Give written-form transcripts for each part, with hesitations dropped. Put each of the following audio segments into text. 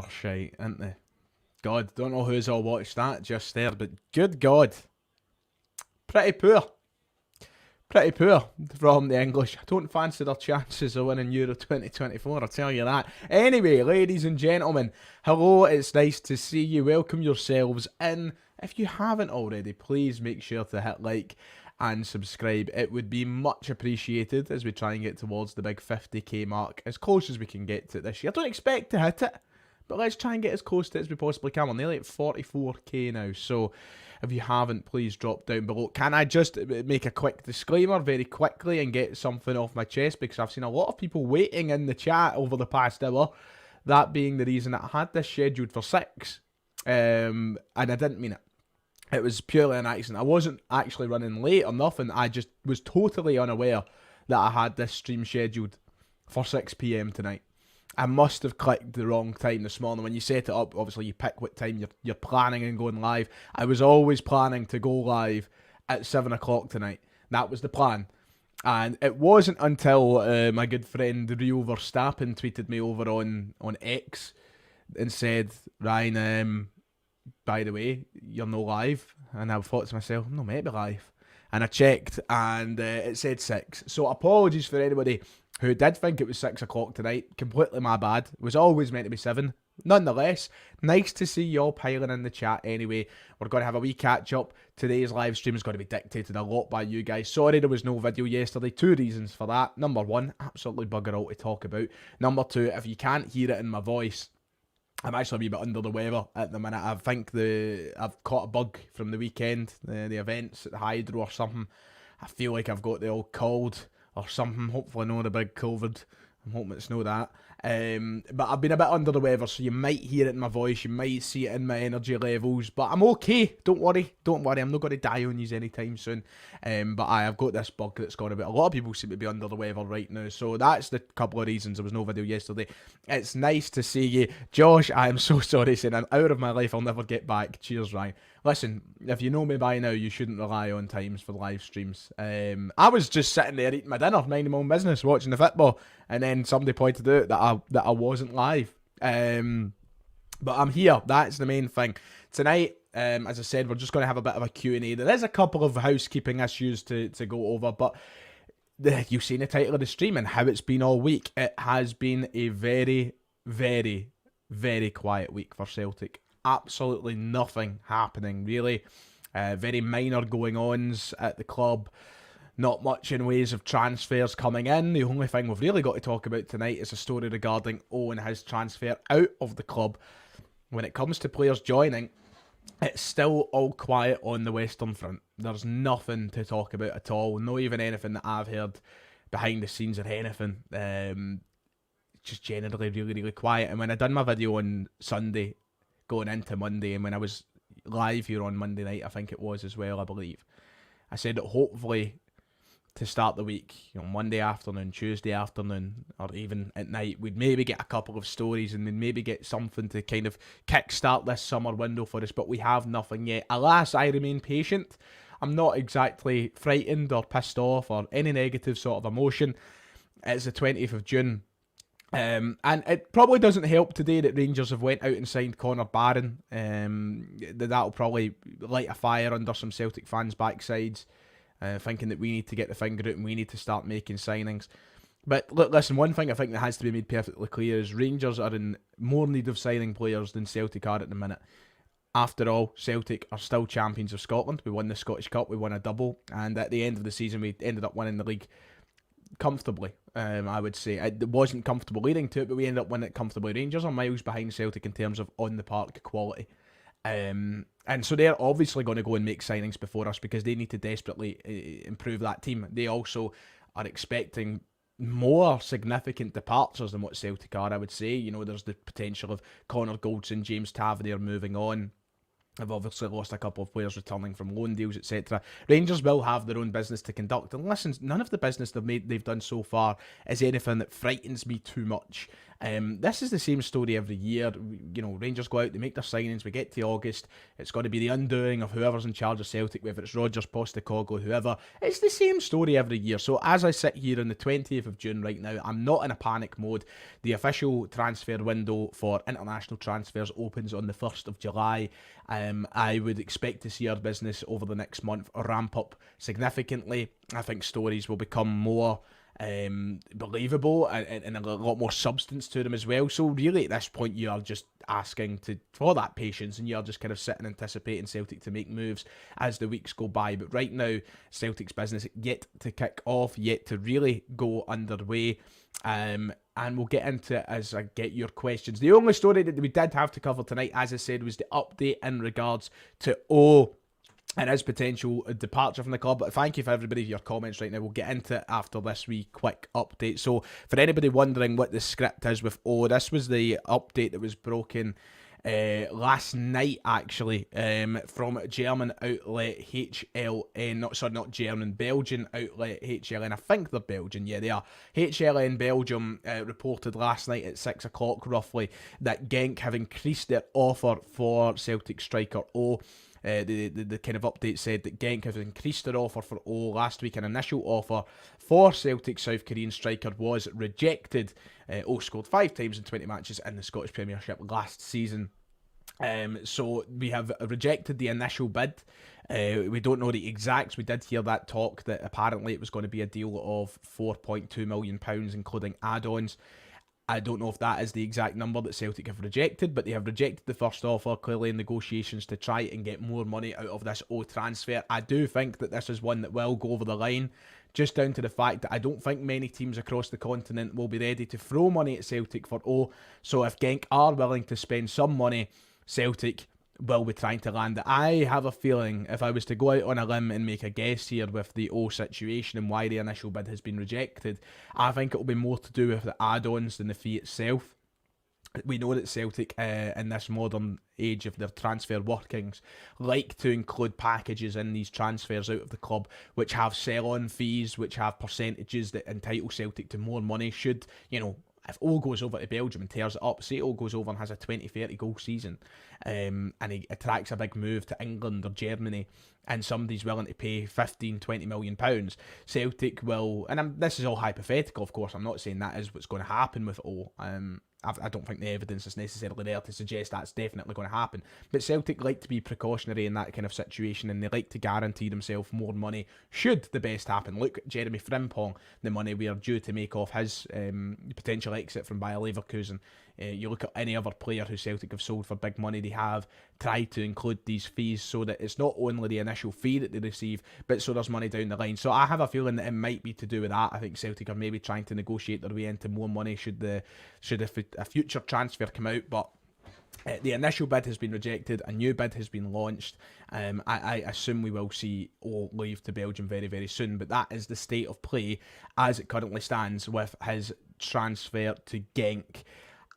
shite, isn't they? God, don't know who's all watched that just there, but good God. Pretty poor. Pretty poor from the English. I don't fancy their chances of winning Euro 2024, I'll tell you that. Anyway, ladies and gentlemen, hello, it's nice to see you. Welcome yourselves in. If you haven't already, please make sure to hit like and subscribe. It would be much appreciated as we try and get towards the big 50k mark, as close as we can get to it this year. I don't expect to hit it, but let's try and get as close to it as we possibly can. We're nearly at 44k now, so if you haven't, please drop down below. Can I just make a quick disclaimer very quickly and get something off my chest, because I've seen a lot of people waiting in the chat over the past hour, that being the reason that I had this scheduled for 6, and I didn't mean it. It was purely an accident. I wasn't actually running late or nothing. I just was totally unaware that I had this stream scheduled for 6 PM tonight. I must have clicked the wrong time this morning. When you set it up, obviously you pick what time you're planning on going live. I was always planning to go live at 7 o'clock tonight. That was the plan. And it wasn't until my good friend Rio Verstappen tweeted me over on X and said, Ryan, by the way, you're no live. And I thought to myself, I'm not meant to be live. And I checked and it said 6. So apologies for anybody who did think it was 6 o'clock tonight. Completely my bad. It was always meant to be 7. Nonetheless, nice to see you all piling in the chat anyway. We're going to have a wee catch up. Today's live stream is going to be dictated a lot by you guys. Sorry there was no video yesterday. 2 reasons for that. Number 1, absolutely bugger all to talk about. Number 2, if you can't hear it in my voice, I'm actually a wee bit under the weather at the minute. I think I've caught a bug from the weekend, the events at the Hydro or something. I feel like I've got the old cold or something. Hopefully not the big COVID. I'm hoping it's not that. But I've been a bit under the weather, so you might hear it in my voice, you might see it in my energy levels, but I'm okay. Don't worry, I'm not going to die on you anytime soon. But I've got this bug that's gone about. A lot of people seem to be under the weather right now, so that's the couple of reasons there was no video yesterday. It's nice to see you. Josh, I am so sorry, saying I'm out of my life, I'll never get back. Cheers, Ryan. Listen, if you know me by now, you shouldn't rely on times for live streams. I was just sitting there eating my dinner, minding my own business, watching the football, and then somebody pointed out that I wasn't live. But I'm here. That's the main thing. Tonight, as I said, we're just going to have a bit of a Q&A. There is a couple of housekeeping issues to go over, but you've seen the title of the stream and how it's been all week. It has been a very, very, very quiet week for Celtic. Absolutely nothing happening, really. Very minor going-ons at the club. Not much in ways of transfers coming in. The only thing we've really got to talk about tonight is a story regarding Owen, his transfer out of the club. When it comes to players joining, it's still all quiet on the Western Front. There's nothing to talk about at all. Not even anything that I've heard behind the scenes or anything. Just generally really, really quiet. And when I done my video on Sunday, going into Monday, and when I was live here on Monday night, I think it was as well, I believe, I said that hopefully to start the week, Monday afternoon, Tuesday afternoon, or even at night, we'd maybe get a couple of stories and we'd maybe get something to kind of kickstart this summer window for us, but we have nothing yet. Alas, I remain patient. I'm not exactly frightened or pissed off or any negative sort of emotion. It's the 20th of June. And it probably doesn't help today that Rangers have went out and signed Connor Barron. That'll probably light a fire under some Celtic fans' backsides, thinking that we need to get the finger out and we need to start making signings. But look, listen, one thing I think that has to be made perfectly clear is Rangers are in more need of signing players than Celtic are at the minute. After all, Celtic are still champions of Scotland. We won the Scottish Cup, we won a double, and at the end of the season we ended up winning the league comfortably. I would say it wasn't comfortable leading to it, but we ended up winning it comfortably. Rangers are miles behind Celtic in terms of on the park quality, and so they're obviously going to go and make signings before us because they need to desperately improve that team. They also are expecting more significant departures than what Celtic are, I would say. There's the potential of Connor Goldson, James Tavernier moving on. I've obviously lost a couple of players returning from loan deals, etc. Rangers will have their own business to conduct. And listen, none of the business they've done so far is anything that frightens me too much. This is the same story every year. Rangers go out, they make their signings, we get to August, it's got to be the undoing of whoever's in charge of Celtic, whether it's Rodgers, Postecoglou, whoever. It's the same story every year. So as I sit here on the 20th of June right now, I'm not in a panic mode. The official transfer window for international transfers opens on the 1st of July. I would expect to see our business over the next month ramp up significantly. I think stories will become more believable and a lot more substance to them as well. So really at this point you are just asking for that patience, and you're just kind of sitting anticipating Celtic to make moves as the weeks go by. But right now Celtic's business yet to kick off, yet to really go underway. And we'll get into it as I get your questions. The only story that we did have to cover tonight, as I said, was the update in regards to and his potential departure from the club. But thank you for everybody for your comments right now. We'll get into it after this wee quick update. So for anybody wondering what the script is with this was the update that was broken last night, actually, from German outlet Belgian outlet HLN. I think they're Belgian, yeah, they are. HLN Belgium reported last night at 6 o'clock roughly that Genk have increased their offer for Celtic striker O. The kind of update said that Genk have increased their offer for O last week. An initial offer for Celtic South Korean striker was rejected. O scored 5 times in 20 matches in the Scottish Premiership last season. So we have rejected the initial bid. We don't know the exacts. We did hear that talk that apparently it was going to be a deal of £4.2 million, including add-ons. I don't know if that is the exact number that Celtic have rejected, but they have rejected the first offer, clearly in negotiations to try and get more money out of this O transfer. I do think that this is one that will go over the line, just down to the fact that I don't think many teams across the continent will be ready to throw money at Celtic for O. So if Genk are willing to spend some money, Celtic will be trying to land it. I have a feeling, if I was to go out on a limb and make a guess here with the O situation and why the initial bid has been rejected, I think it will be more to do with the add-ons than the fee itself. We know that Celtic, in this modern age of their transfer workings, like to include packages in these transfers out of the club, which have sell-on fees, which have percentages that entitle Celtic to more money should, if O goes over to Belgium and tears it up, say O goes over and has a 20-30 goal season, and he attracts a big move to England or Germany, and somebody's willing to pay 15-20 million pounds, Celtic will, and this is all hypothetical, of course, I'm not saying that is what's going to happen with O. I don't think the evidence is necessarily there to suggest that's definitely going to happen. But Celtic like to be precautionary in that kind of situation, and they like to guarantee themselves more money should the best happen. Look at Jeremy Frimpong, the money we are due to make off his potential exit from Bayer Leverkusen. You look at any other player who Celtic have sold for big money, they have tried to include these fees so that it's not only the initial fee that they receive, but so there's money down the line. So I have a feeling that it might be to do with that. I think Celtic are maybe trying to negotiate their way into more money should a future transfer come out, but the initial bid has been rejected, a new bid has been launched. I assume we will see O leave to Belgium very, very soon, but that is the state of play as it currently stands with his transfer to Genk.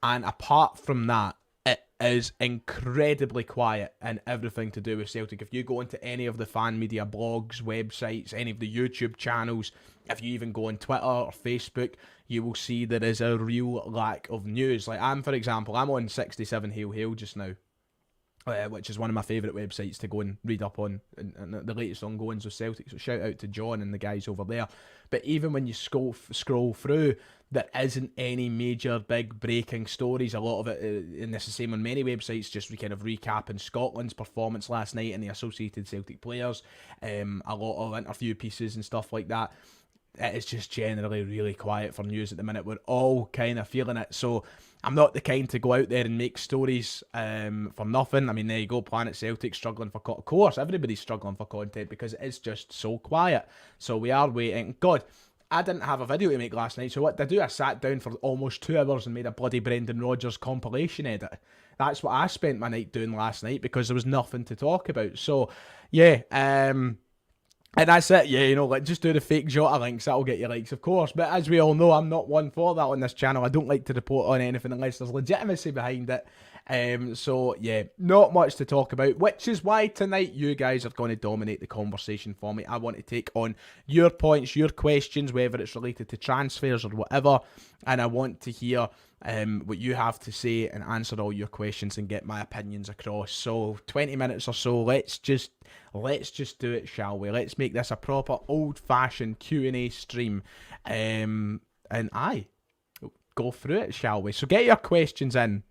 And apart from that, it is incredibly quiet in everything to do with Celtic. If you go into any of the fan media blogs, websites, any of the YouTube channels, if you even go on Twitter or Facebook, you will see there is a real lack of news. Like for example, I'm on 67 Hail Hail just now, which is one of my favourite websites to go and read up on and the latest ongoings of Celtic. So shout out to John and the guys over there. But even when you scroll through, there isn't any major big breaking stories. A lot of it, and this is the same on many websites, just kind of recapping Scotland's performance last night and the associated Celtic players. A lot of interview pieces and stuff like that. It is just generally really quiet for news at the minute. We're all kind of feeling it. So I'm not the kind to go out there and make stories for nothing. I mean, there you go, Planet Celtic struggling for content. Of course, everybody's struggling for content because it is just so quiet. So we are waiting. God, I didn't have a video to make last night, so what did I do? I sat down for almost 2 hours and made a bloody Brendan Rodgers compilation edit. That's what I spent my night doing last night because there was nothing to talk about. So, yeah, and that's it, yeah, just do the fake Jota links, that'll get you likes, of course. But as we all know, I'm not one for that on this channel. I don't like to report on anything unless there's legitimacy behind it. So yeah, not much to talk about, which is why tonight you guys are going to dominate the conversation for me. I want to take on your points, your questions, whether it's related to transfers or whatever, and I want to hear what you have to say and answer all your questions and get my opinions across. So 20 minutes or so, let's just do it, shall we? Let's make this a proper old-fashioned Q&A stream, and go through it, shall we? So get your questions in,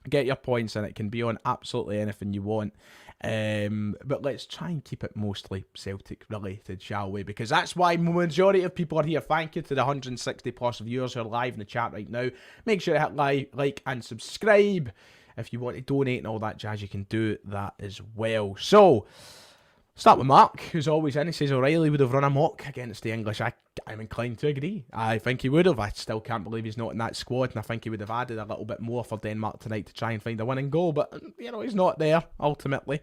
get your points in. It can be on absolutely anything you want. But let's try and keep it mostly Celtic related, shall we? Because that's why majority of people are here. Thank you to the 160 plus viewers who are live in the chat right now. Make sure to hit like and subscribe. If you want to donate and all that jazz, you can do that as well. So, start with Mark, who's always in. He says O'Reilly would have run amok against the English. I'm inclined to agree. I think he would have. I still can't believe he's not in that squad, and I think he would have added a little bit more for Denmark tonight to try and find a winning goal. But, he's not there, ultimately,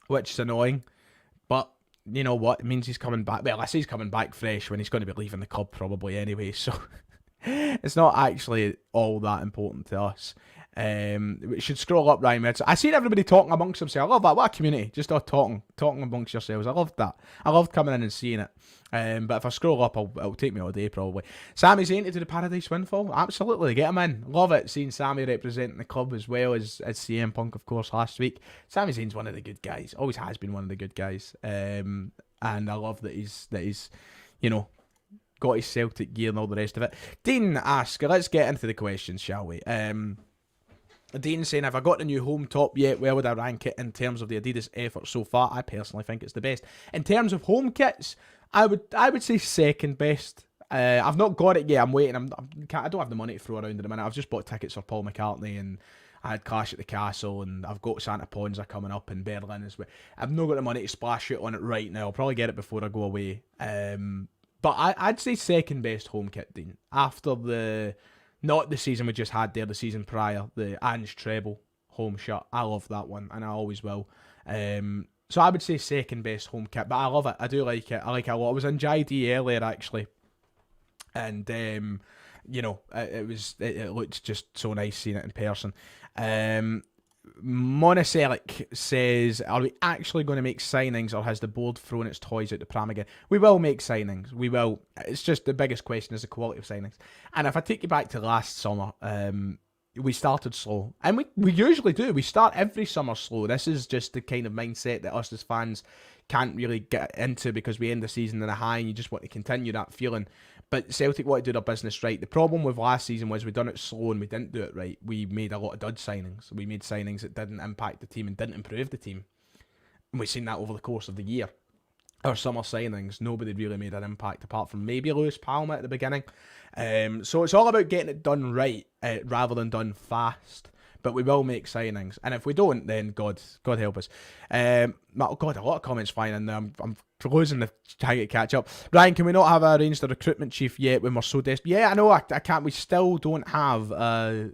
which is annoying. But, you know what? It means he's coming back. Well, I say he's coming back fresh when he's going to be leaving the club probably anyway, so it's not actually all that important to us. We should scroll up, Ryan. I seen everybody talking amongst themselves. I love that. What a community. Just all talking amongst yourselves. I loved that. I loved coming in and seeing it. But if I scroll up, it'll take me all day probably. Sami Zayn to the Paradise Windfall. Absolutely. Get him in. Love it. Seeing Sami representing the club as well as CM Punk, of course, last week. Sami Zayn's one of the good guys. Always has been one of the good guys. And I love that he's got his Celtic gear and all the rest of it. Dean asks, let's get into the questions, shall we? Dean saying, have I got the new home top yet? Where would I rank it in terms of the Adidas effort so far? I personally think it's the best. In terms of home kits, I would say second best. I've not got it yet. I'm waiting. I don't have the money to throw around in a minute. I've just bought tickets for Paul McCartney, and I had Clash at the Castle, and I've got Santa Ponza coming up in Berlin as well. I've not got the money to splash it on it right now. I'll probably get it before I go away. But I'd say second best home kit, Dean. After not the season we just had there, the season prior, the Ange treble home shirt. I love that one, and I always will. So I would say second best home kit, but I love it. I do like it. I like it a lot. I was in JD earlier, actually, and it looked just so nice seeing it in person. Monocelic says, are we actually going to make signings, or has the board thrown its toys out the pram again? We will make signings. We will. It's just the biggest question is the quality of signings. And if I take you back to last summer, we started slow. And we usually do. We start every summer slow. This is just the kind of mindset that us as fans can't really get into, because we end the season in a high and you just want to continue that feeling. But Celtic want to do their business right. The problem with last season was we done it slow and we didn't do it right. We made a lot of dud signings. We made signings that didn't impact the team and didn't improve the team. And we've seen that over the course of the year. Our summer signings, nobody really made an impact apart from maybe Lewis Palmer at the beginning. So it's all about getting it done right rather than done fast. But we will make signings. And if we don't, then God help us. God, a lot of comments flying in there. I'm losing the trying to catch up. Ryan, can we not have arranged a recruitment chief yet when we're so desperate? Yeah, I know, I can't. We still don't have a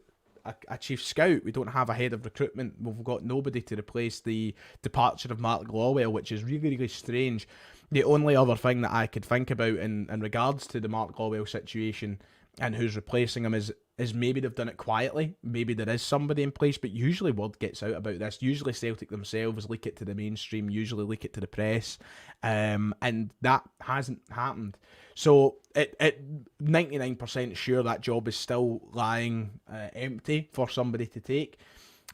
chief scout. We don't have a head of recruitment. We've got nobody to replace the departure of Mark Lawwell, which is really, really strange. The only other thing that I could think about in regards to the Mark Lawwell situation and who's replacing him is maybe they've done it quietly. Maybe there is somebody in place, but usually word gets out about this. Usually Celtic themselves leak it to the mainstream, usually leak it to the press, and that hasn't happened. So at 99% sure that job is still lying empty for somebody to take.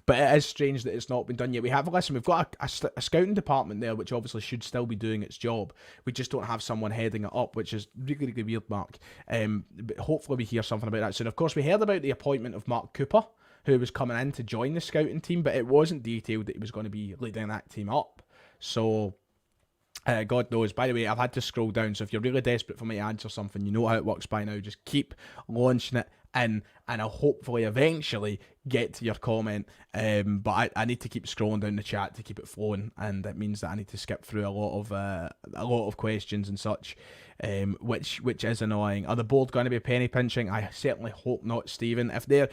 But it is strange that it's not been done yet. We've got a scouting department there, which obviously should still be doing its job. We just don't have someone heading it up, which is really, really weird, Mark. But hopefully we hear something about that soon. Of course, we heard about the appointment of Mark Cooper, who was coming in to join the scouting team, but it wasn't detailed that he was going to be leading that team up. So, God knows. By the way, I've had to scroll down, so if you're really desperate for me to answer something, you know how it works by now. Just keep launching it in, and I'll hopefully eventually get to your comment. But I need to keep scrolling down the chat to keep it flowing, and that means that I need to skip through a lot of questions and such, which is annoying. Are the board going to be penny pinching? I certainly hope not, Stephen. If the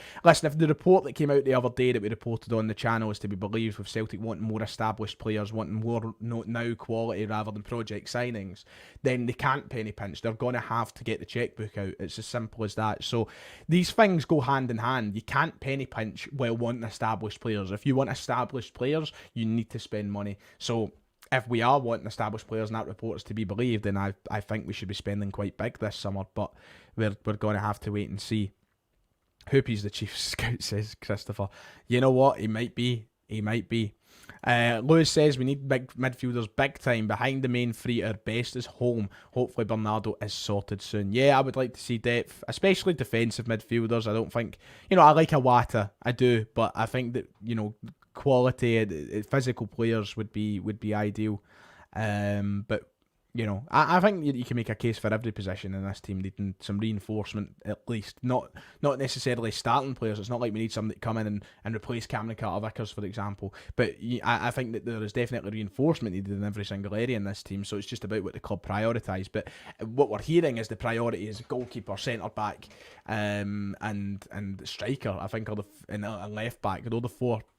report that came out the other day that we reported on the channel is to be believed, with Celtic wanting more established players, wanting more now quality rather than project signings, then they can't penny pinch. They're going to have to get the checkbook out. It's as simple as that. So these things things go hand in hand. You can't penny pinch while wanting established players. If you want established players, you need to spend money. So if we are wanting established players and that report's to be believed, then I think we should be spending quite big this summer. But we're going to have to wait and see. Hoopy's the chief scout, says Christopher. You know what? He might be. Lewis says we need big midfielders big time. Behind the main three, our best is home. Hopefully Bernardo is sorted soon. Yeah, I would like to see depth, especially defensive midfielders. I don't think, I like Iwata, I do, but I think that, quality, physical players would be ideal. But I think you can make a case for every position in this team needing some reinforcement at least. Not necessarily starting players. It's not like we need somebody to come in and replace Cameron Carter-Vickers, for example. But I think that there is definitely reinforcement needed in every single area in this team. So it's just about what the club prioritise. But what we're hearing is the priority is goalkeeper, centre-back, and striker, I think, and left back.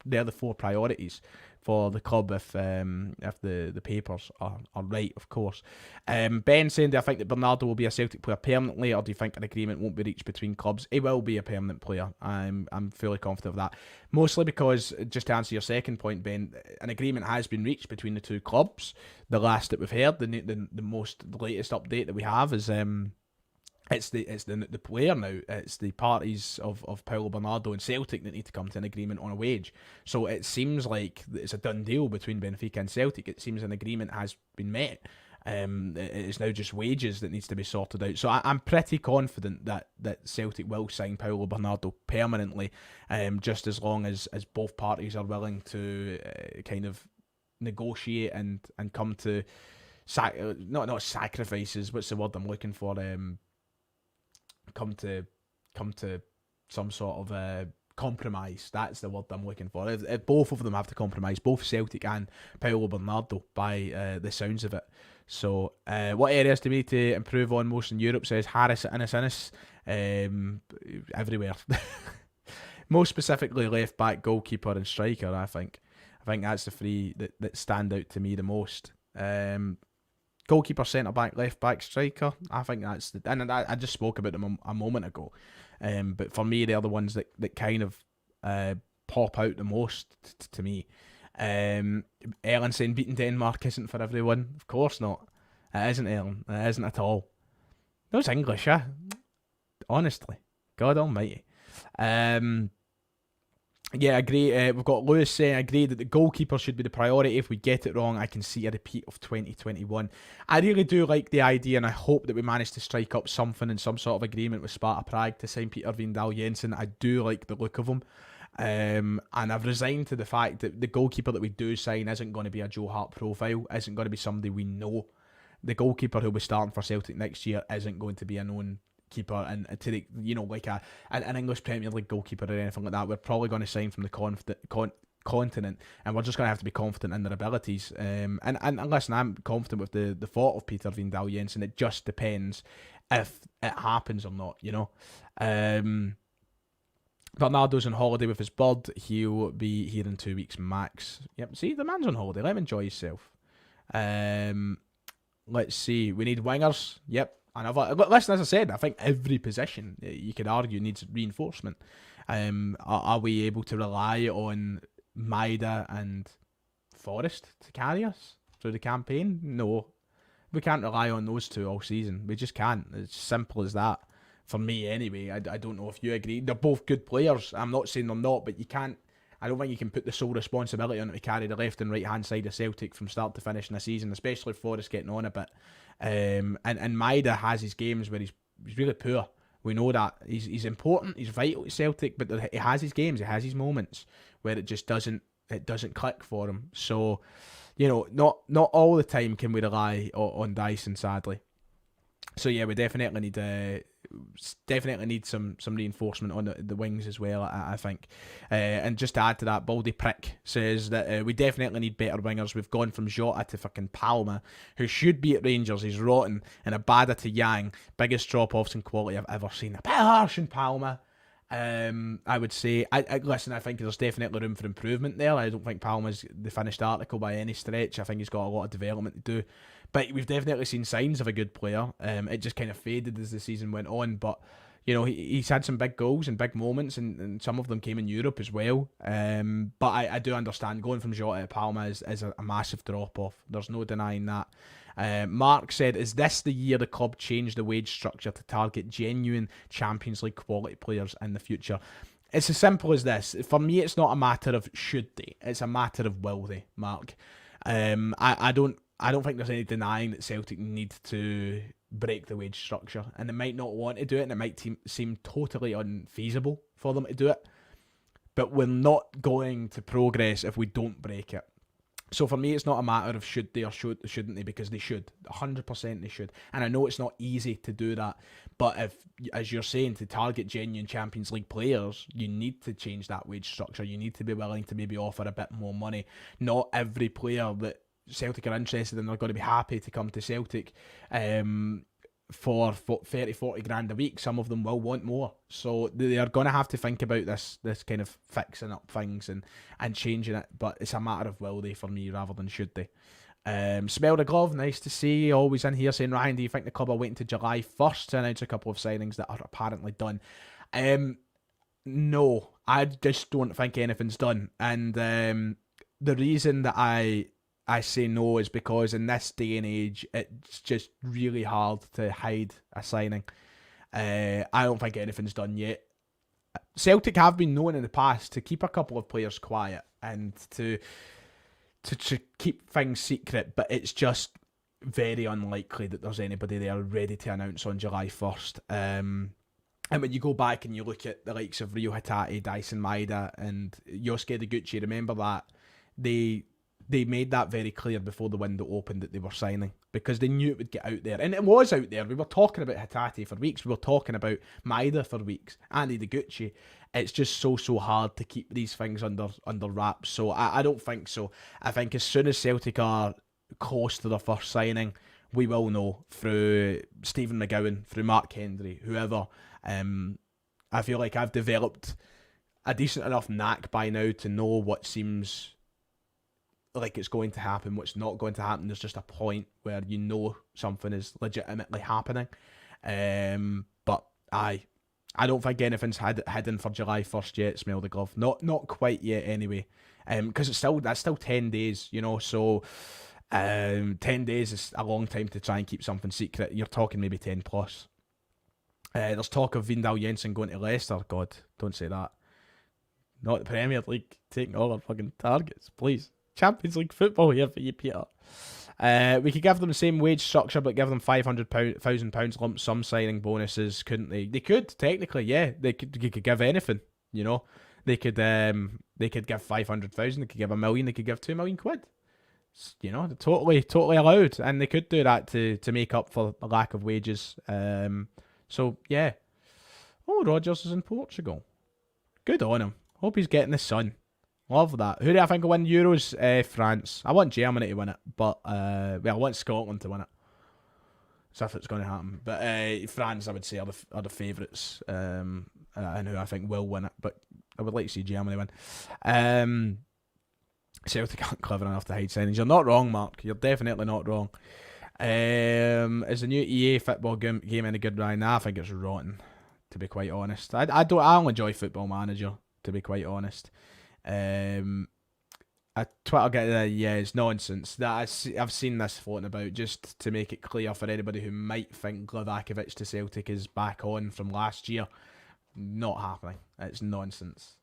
They're the four priorities for the club if the papers are right, of course. Ben saying, do I think that Bernardo will be a Celtic player permanently, or do you think an agreement won't be reached between clubs? He will be a permanent player. I'm fully confident of that. Mostly because, just to answer your second point, Ben, an agreement has been reached between the two clubs. The last that we've heard, the latest update that we have is it's the player now. It's the parties of Paulo Bernardo and Celtic that need to come to an agreement on a wage. So it seems like it's a done deal between Benfica and Celtic. It seems an agreement has been met. It's now just wages that needs to be sorted out. So I'm pretty confident that Celtic will sign Paulo Bernardo permanently, just as long as both parties are willing to kind of negotiate and come to not sacrifices. What's the word I'm looking for? Come to some sort of compromise. That's the word I'm looking for. If both of them have to compromise, both Celtic and Paulo Bernardo, by the sounds of it. So, what areas do we need to improve on most in Europe? Says Harris Innes. Everywhere. Most specifically, left back, goalkeeper, and striker. I think that's the three that stand out to me the most. Goalkeeper, centre back, left back, striker. I think that's and I just spoke about them a moment ago. But for me, they're the ones that kind of pop out the most to me. Ellen saying beating Denmark isn't for everyone. Of course not. It isn't, Ellen. It isn't at all. Those English, honestly, God Almighty. Yeah, I agree. We've got Lewis saying, I agree that the goalkeeper should be the priority. If we get it wrong, I can see a repeat of 2021. I really do like the idea, and I hope that we manage to strike up something in some sort of agreement with Sparta Prague to sign Peter Vindal Jensen. I do like the look of him. And I've resigned to the fact that the goalkeeper that we do sign isn't going to be a Joe Hart profile, isn't going to be somebody we know. The goalkeeper who'll be starting for Celtic next year isn't going to be a known keeper, and to the, like an English Premier League goalkeeper or anything like that. We're probably going to sign from the continent, and we're just going to have to be confident in their abilities. And listen, I'm confident with the thought of Peter Vindal Jensen. It just depends if it happens or not, Bernardo's on holiday with his bird. He'll be here in 2 weeks max. Yep, see, the man's on holiday. Let him enjoy himself. Let's see. We need wingers. Yep. And listen, as I said, I think every position you could argue needs reinforcement. Are we able to rely on Maida and Forrest to carry us through the campaign? No, we can't rely on those two all season. We just can't. It's simple as that. For me, anyway. I don't know if you agree. They're both good players. I'm not saying they're not, but you can't. I don't think you can put the sole responsibility on it to carry the left and right hand side of Celtic from start to finish in the season, especially if Forrest getting on a bit. And Maida has his games where he's really poor. We know that he's important, he's vital to Celtic, but he has his games, he has his moments where it just doesn't click for him. So, not all the time can we rely on Dyson, sadly. So yeah, we definitely need some reinforcement on the wings as well, I think. And just to add to that, Baldy Prick says that we definitely need better wingers. We've gone from Jota to fucking Palma, who should be at Rangers. He's rotten. And Abada to Yang. Biggest drop-offs in quality I've ever seen. A bit harsh in Palma, I would say. Listen, I think there's definitely room for improvement there. I don't think Palma's the finished article by any stretch. I think he's got a lot of development to do. But we've definitely seen signs of a good player. It just kind of faded as the season went on. But, You know, he's had some big goals and big moments, and some of them came in Europe as well. But I do understand going from Jota to Palma is a massive drop-off. There's no denying that. Mark said, is this the year the club changed the wage structure to target genuine Champions League quality players in the future? It's as simple as this. For me, it's not a matter of should they. It's a matter of will they, Mark. I don't think there's any denying that Celtic need to break the wage structure, and they might not want to do it, and it might seem totally unfeasible for them to do it, but we're not going to progress if we don't break it. So for me, it's not a matter of should they or shouldn't they, because they should. 100% they should. And I know it's not easy to do that, but if, as you're saying, to target genuine Champions League players, you need to change that wage structure. You need to be willing to maybe offer a bit more money. Not every player that Celtic are interested in are going to be happy to come to Celtic for 30, 40 grand a week. Some of them will want more. So they are going to have to think about this kind of fixing up things and changing it. But it's a matter of will they for me rather than should they. Smell the glove, nice to see. Always in here saying, Ryan, do you think the club are waiting to July 1st to announce a couple of signings that are apparently done? No, I just don't think anything's done. And the reason that I say no is because in this day and age, it's just really hard to hide a signing. I don't think anything's done yet. Celtic have been known in the past to keep a couple of players quiet and to keep things secret, but it's just very unlikely that there's anybody there ready to announce on July 1st. And when you go back and you look at the likes of Rio Hatate, Dyson Maeda and Yosuke Deguchi, remember that they made that very clear before the window opened that they were signing, because they knew it would get out there. And it was out there. We were talking about Hatate for weeks. We were talking about Maeda for weeks. Andy Deguchi. It's just so hard to keep these things under wraps. So I don't think so. I think as soon as Celtic are close to their first signing, we will know through Stephen McGowan, through Mark Hendry, whoever. I feel like I've developed a decent enough knack by now to know what seems like it's going to happen, what's not going to happen. There's just a point where you know something is legitimately happening. But I don't think anything's hidden for July 1st yet. Smell the glove. Not quite yet anyway. Because that's still 10 days, you know. So 10 days is a long time to try and keep something secret. You're talking maybe 10 plus. There's talk of Vindal Jensen going to Leicester. God, don't say that. Not the Premier League taking all our fucking targets, please. Champions League football here for you, Peter. We could give them the same wage structure, but give them £500,000 lump sum signing bonuses, couldn't they? They could technically, yeah. They could give anything, you know. They could give 500,000. They could give £1 million. They could give £2 million. You know, they're totally allowed, and they could do that to make up for a lack of wages. So yeah. Oh, Rodgers is in Portugal. Good on him. Hope he's getting the sun. Love that. Who do I think will win Euros? France. I want Germany to win it, but I want Scotland to win it. So if it's going to happen, but France, I would say, are the favourites, and who I think will win it. But I would like to see Germany win. Celtic aren't clever enough to hide signings. You're not wrong, Mark. You're definitely not wrong. Is the new EA football game any good, Ryan? Nah, I think it's rotten, to be quite honest. I only enjoy Football Manager, to be quite honest. Twitter get it's nonsense. That I've seen this floating about, just to make it clear for anybody who might think Glavakovic to Celtic is back on from last year. Not happening. It's nonsense.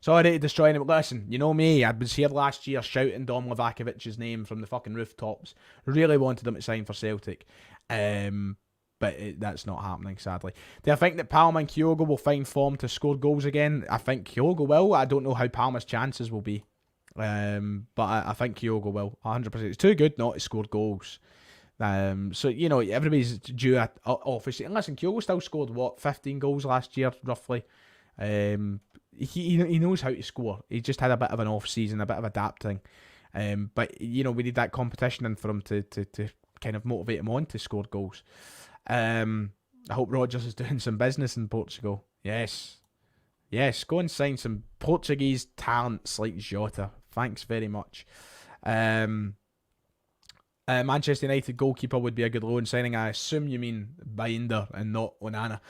Sorry to destroy him. Listen, you know me. I was here last year shouting Dom Livakovic's name from the fucking rooftops. Really wanted him to sign for Celtic. But that's not happening, sadly. Do I think that Palma and Kyogo will find form to score goals again? I think Kyogo will. I don't know how Palma's chances will be. But I think Kyogo will. 100%. It's too good not to score goals. So, you know, everybody's due obviously. And listen, Kyogo still scored, 15 goals last year, roughly. He knows how to score. He just had a bit of an off-season, a bit of adapting. But, you know, we need that competition in for him to kind of motivate him on to score goals. I hope Rodgers is doing some business in Portugal. Yes, go and sign some Portuguese talents like Jota. Thanks very much. Manchester United goalkeeper would be a good loan signing. I assume you mean Binder and not Onana.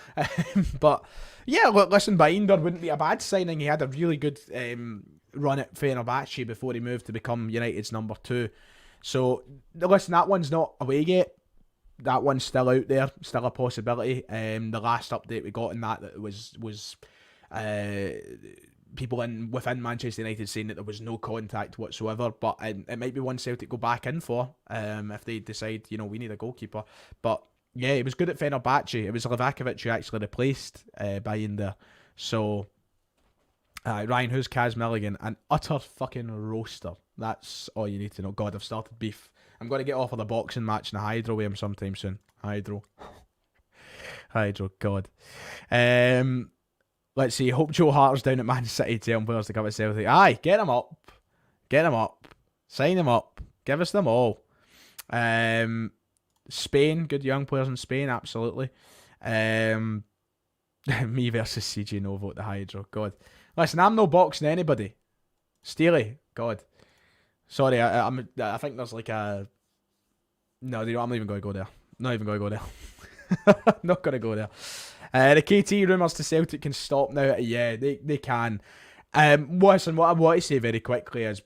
But yeah, look, listen, Binder wouldn't be a bad signing. He had a really good run at Fenerbahce before he moved to become United's number 2. So listen, that one's not away yet. That one's still out there, still a possibility. The last update we got in that was people within Manchester United saying that there was no contact whatsoever, but it might be one Celtic go back in for if they decide, we need a goalkeeper. But yeah, it was good at Fenerbahce. It was Livakovic who actually replaced Binder. So Ryan, who's Kaz Milligan? An utter fucking roaster. That's all you need to know. God, I've started beef. I'm going to get off of the boxing match in the Hydro with him sometime soon. Hydro, God. Let's see. Hope Joe Hart's down at Man City telling players to come at Celtic. Aye, get him up. Sign him up. Give us them all. Spain, good young players in Spain, absolutely. Me versus CJ Novo at the Hydro. God. Listen, I'm no boxing anybody. Steely, God. Sorry, I think there's like a... No, I'm not even going to go there. Not going to go there. The KT rumours to Celtic can stop now. Yeah, they can. Listen, what I want to say very quickly is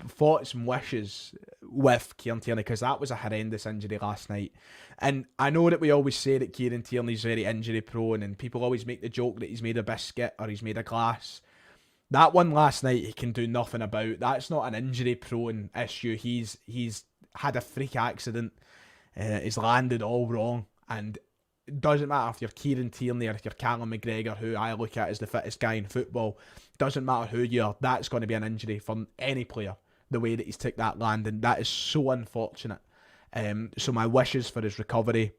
thoughts and wishes with Kieran Tierney, because that was a horrendous injury last night. And I know that we always say that Kieran Tierney's very injury prone, and people always make the joke that he's made a biscuit or he's made a glass. That one last night he can do nothing about. That's not an injury prone issue. He's had a freak accident. He's landed all wrong, and it doesn't matter if you're Kieran Tierney or if you're Callum McGregor, who I look at as the fittest guy in football. Doesn't matter who you are, that's going to be an injury for any player, the way that he's took that landing. That is so unfortunate. So my wishes for his recovery.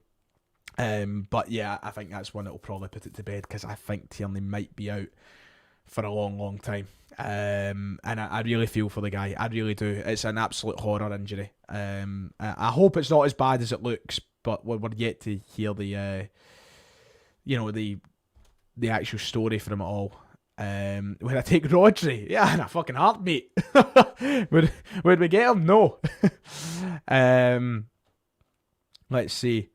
But yeah, I think that's one that will probably put it to bed, because I think Tierney might be out for a long, long time. And I really feel for the guy. I really do. It's an absolute horror injury. I hope it's not as bad as it looks, but we're yet to hear the actual story from it all. Would I take Rodri? Yeah, in a fucking heartbeat. would we get him? No. Let's see.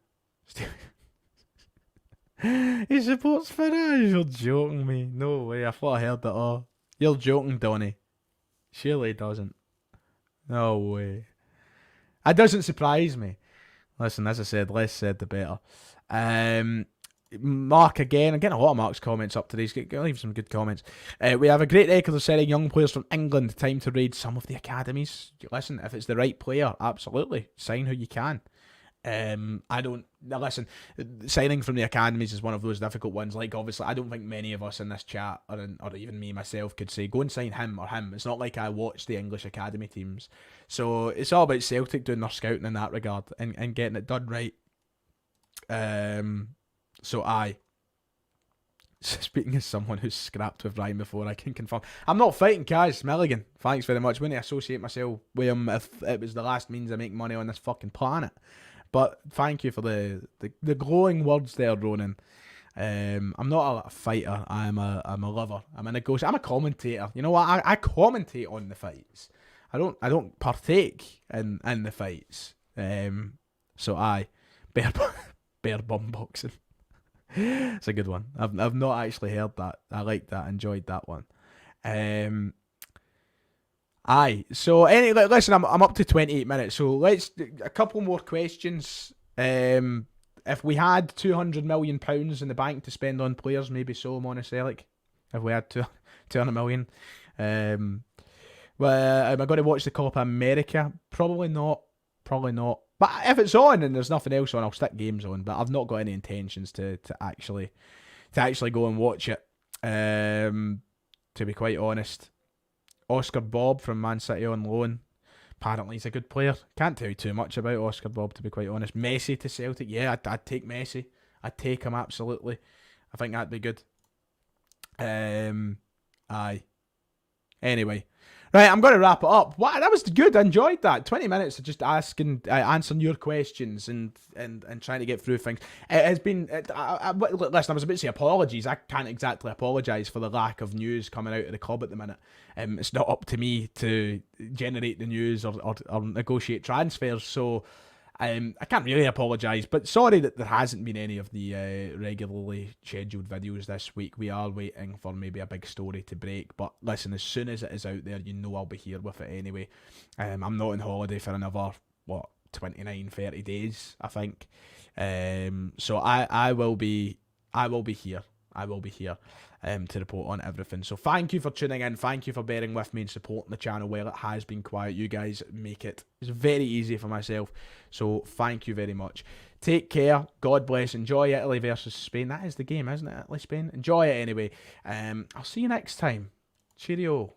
He supports Farage. You're joking me. No way. I thought I heard that all. You're joking, Donny. Surely it doesn't. No way. That doesn't surprise me. Listen, as I said, less said the better. Mark again. I'm getting a lot of Mark's comments up today. He's going to leave some good comments. We have a great record of selling young players from England. Time to raid some of the academies. Listen, if it's the right player, absolutely. Sign who you can. Listen, signing from the academies is one of those difficult ones. Like, obviously, I don't think many of us in this chat, or even me myself, could say, go and sign him or him. It's not like I watch the English academy teams. So it's all about Celtic doing their scouting in that regard and getting it done right. So aye. Speaking as someone who's scrapped with Ryan before, I can confirm. I'm not fighting Kaz Milligan. Thanks very much. Wouldn't associate myself with him if it was the last means I make money on this fucking planet. But thank you for the glowing words there, Ronan. I'm not a fighter. I'm a lover. I'm a negotiator. I'm a commentator. You know what? I commentate on the fights. I don't partake in the fights. So aye, bear bum boxing. It's a good one. I've not actually heard that. I liked that. Enjoyed that one. Aye. So listen, I'm up to 28 minutes. So let's a couple more questions. If we had £200 million in the bank to spend on players, maybe so Monticellic. If we had 200 million, well, am I going to watch the Copa America? Probably not. But if it's on and there's nothing else on, I'll stick games on. But I've not got any intentions to actually go and watch it. To be quite honest. Oscar Bob from Man City on loan. Apparently he's a good player. Can't tell you too much about Oscar Bob, to be quite honest. Messi to Celtic. Yeah, I'd take Messi. I'd take him, absolutely. I think that'd be good. Aye. Anyway. Right, I'm going to wrap it up. Wow, that was good. I enjoyed that. 20 minutes of just asking, answering your questions and trying to get through things. It has been, listen, I was about to say apologies. I can't exactly apologise for the lack of news coming out of the club at the minute. It's not up to me to generate the news or negotiate transfers, so I can't really apologise, but sorry that there hasn't been any of the regularly scheduled videos this week. We are waiting for maybe a big story to break, but listen, as soon as it is out there, you know I'll be here with it anyway. I'm not on holiday for another, 29, 30 days, I think. So I will be here. I will be here to report on everything. So thank you for tuning in. Thank you for bearing with me and supporting the channel while it has been quiet. You guys make it's very easy for myself. So thank you very much. Take care. God bless. Enjoy Italy versus Spain. That is the game, isn't it? Italy, Spain. Enjoy it anyway. I'll see you next time. Cheerio.